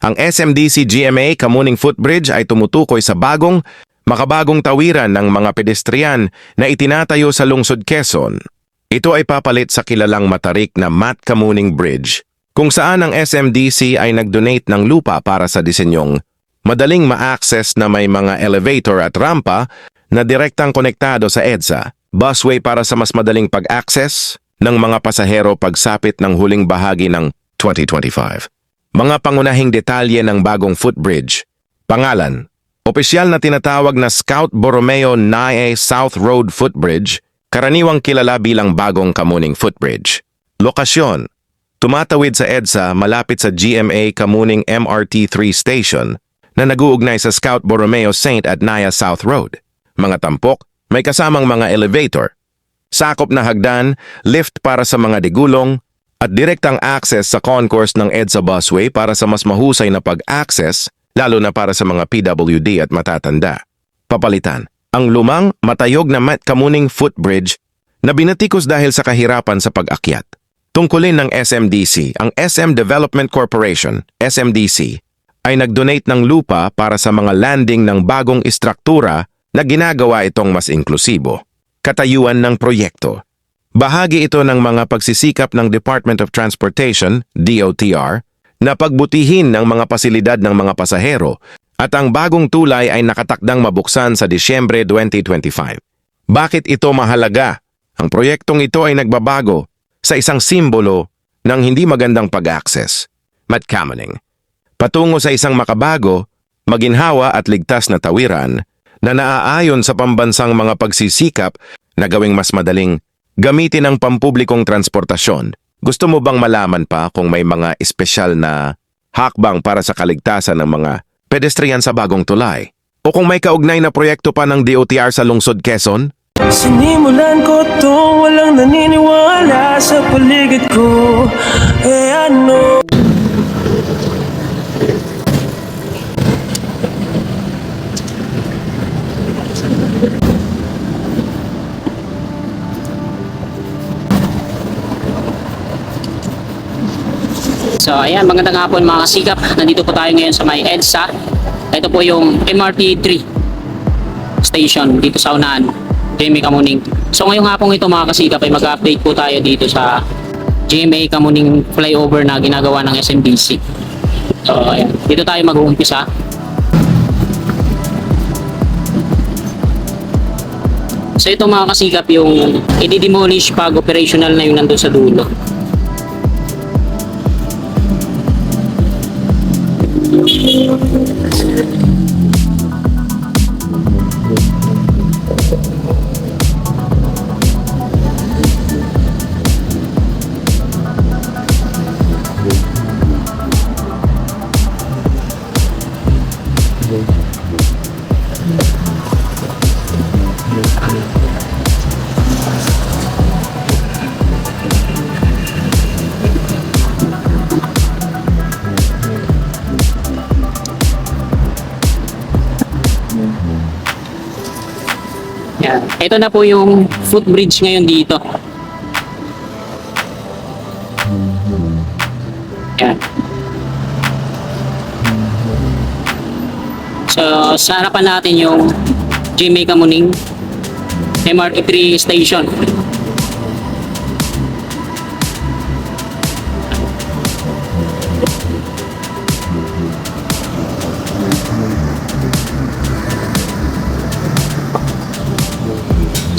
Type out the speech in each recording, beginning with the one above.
Ang SMDC GMA Kamuning Footbridge ay tumutukoy sa makabagong tawiran ng mga pedestrian na itinatayo sa lungsod Quezon. Ito ay papalit sa kilalang matarik na Mat Kamuning Bridge, kung saan ang SMDC ay nag-donate ng lupa para sa disenyong madaling ma-access na may mga elevator at rampa na direktang konektado sa EDSA, busway para sa mas madaling pag-access ng mga pasahero pagsapit ng huling bahagi ng 2025. Mga pangunahing detalye ng bagong footbridge. Pangalan, opisyal na tinatawag na Scout Borromeo Nae South Road Footbridge, karaniwang kilala bilang bagong Kamuning Footbridge. Lokasyon, tumatawid sa EDSA malapit sa GMA Kamuning MRT3 Station na nag-uugnay sa Scout Borromeo Saint at Naya South Road. Mga tampok, may kasamang mga elevator, sakop na hagdan, lift para sa mga digulong, at direktang access sa concourse ng EDSA busway para sa mas mahusay na pag-access, lalo na para sa mga PWD at matatanda. Papalitan, ang lumang matayog na Mat Kamuning Footbridge na binatikos dahil sa kahirapan sa pag-akyat. Tungkulin ng SMDC, ang SM Development Corporation, SMDC, ay nag-donate ng lupa para sa mga landing ng bagong istruktura na ginagawa itong mas inklusibo. Katayuan ng proyekto. Bahagi ito ng mga pagsisikap ng Department of Transportation, DOTR, na pagbutihin ng mga pasilidad ng mga pasahero at ang bagong tulay ay nakatakdang mabuksan sa Disyembre 2025. Bakit ito mahalaga? Ang proyektong ito ay nagbabago sa isang simbolo ng hindi magandang pag-access, Mat Kamuning, patungo sa isang makabago, maginhawa at ligtas na tawiran na naaayon sa pambansang mga pagsisikap na gawing mas madaling gamitin ang pampublikong transportasyon. Gusto mo bang malaman pa kung may mga espesyal na hakbang para sa kaligtasan ng mga pedestrian sa bagong tulay? O kung may kaugnay na proyekto pa ng DOTR sa lungsod Quezon? Sinimulan ko to, walang naniniwala sa paligid ko. Ano? So ayan, magandang hapon mga kasikap. Nandito po tayo ngayon sa may EDSA. Ito po yung MRT3 station dito sa unahan, GMA Kamuning. So ngayong hapon ito mga kasikap ay mag-update po tayo dito sa GMA Kamuning flyover na ginagawa ng SMDC. So ayan, dito tayo mag-uumpisa. So ito mga kasikap yung i-demolish pag operational na yung nandun sa dulo. Yan. Ito na po yung footbridge ngayon dito. Yan. So, sa harapan natin yung GMA Kamuning MRT3 station.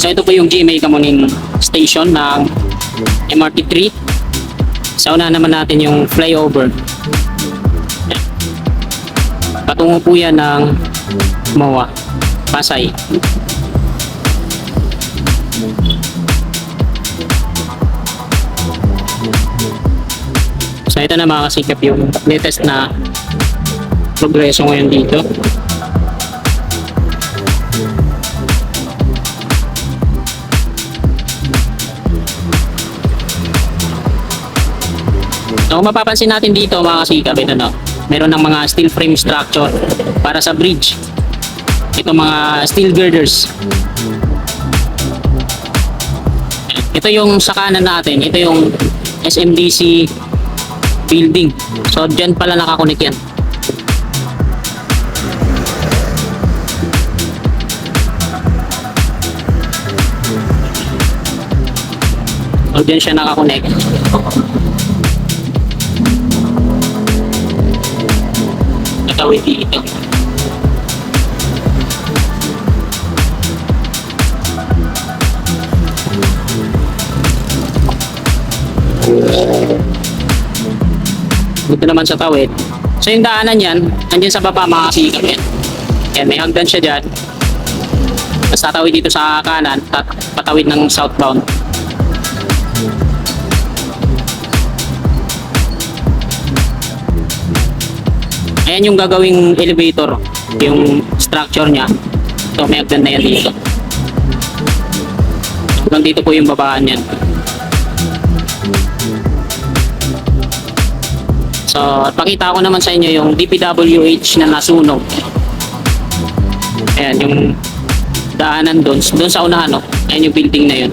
So ito po yung GMA Kamuning station ng MRT3. Sa una naman natin yung flyover. Patungo po yan ng MOA, Pasay. So ito na mga kasikap yung latest na progreso ngayon dito. So kung mapapansin natin dito mga kasikap, ito no, meron ng mga steel frame structure para sa bridge. Ito mga steel girders. Ito yung sa kanan natin, ito yung SMDC building. So dyan pala nakakunik yan. So, dyan siya nakakonect. Tatawid dito. Dito naman sa tawid. So yung daanan yan, andyan sa baba mga sikap yan. Yan, may hagdan siya dyan. Tapos tatawid dito sa kanan, patawid ng southbound. Ayan yung gagawing elevator, yung structure niya. So may hagdan na yan dito. Hanggang dito po yung babaan yan. So, pakita ko naman sa inyo yung DPWH na nasunog. Ayan, yung daanan doon sa unahan, no? Ayan yung building na yun.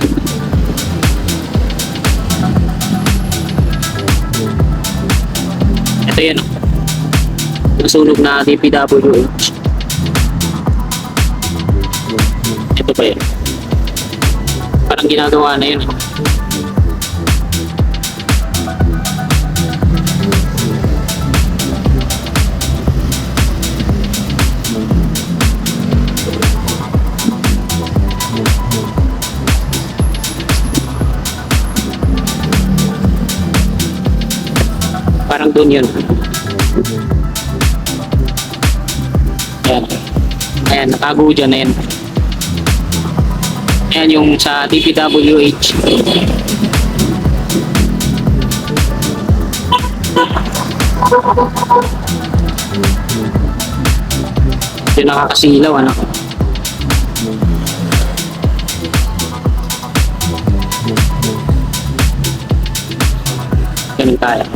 Ito yun, no? Nasunog na DPWH. Ito pa yun. Parang ginagawa na yun, no? Parang doon yun. Ayan. Ayan, natago dyan na yan. Ayan yung sa DPWH. Yung nakakasilaw, ano? Ganun tayo.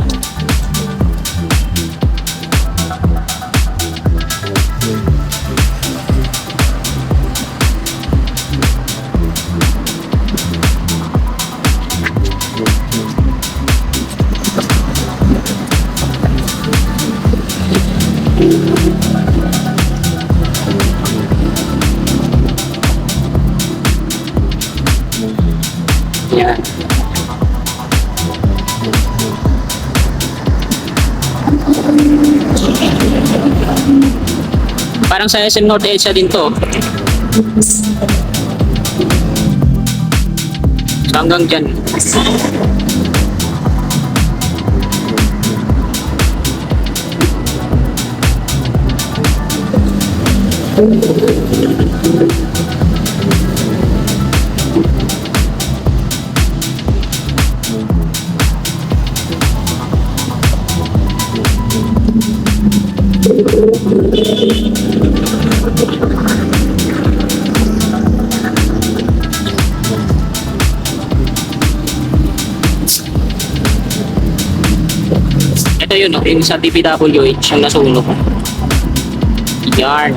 Yan. Parang sa SM North Edsa din to. So, hanggang dyan. Ito yun, no? Yung sa DPWH, yung nasunog. Yarn.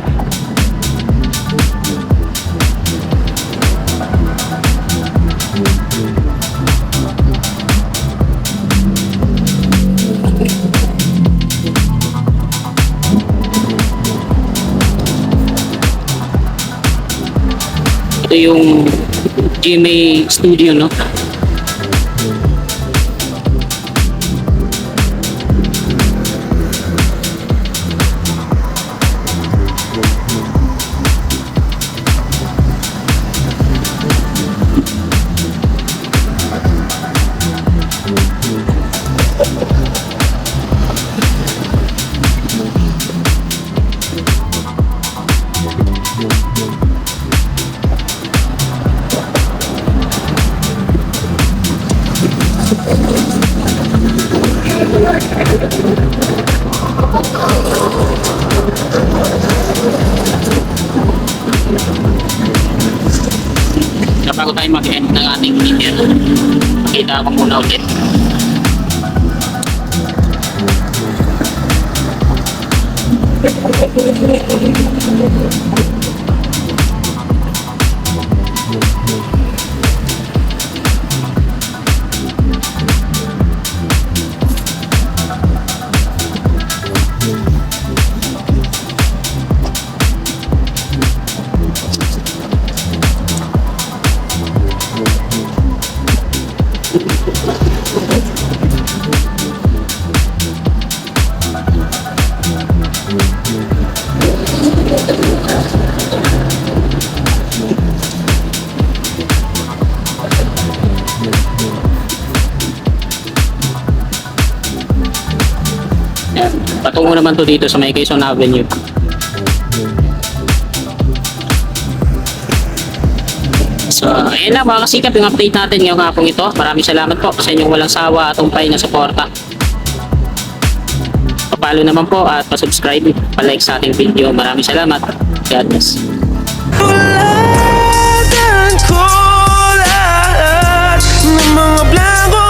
Ito yung GMA Studio, no? Bago tayo mag-end ng ating video, pakita ko muna ulit. Ayan. Patungo naman to dito sa may Quezon Avenue. So, ayun na mga kasikap, yung update natin ngayong hapong ito. Maraming salamat po sa inyong walang sawa at umpay na suporta. Pa-follow naman po at pa-subscribe, pa-like sa ating video. Maraming salamat. God bless. Ulatan ko lahat ng mga blanco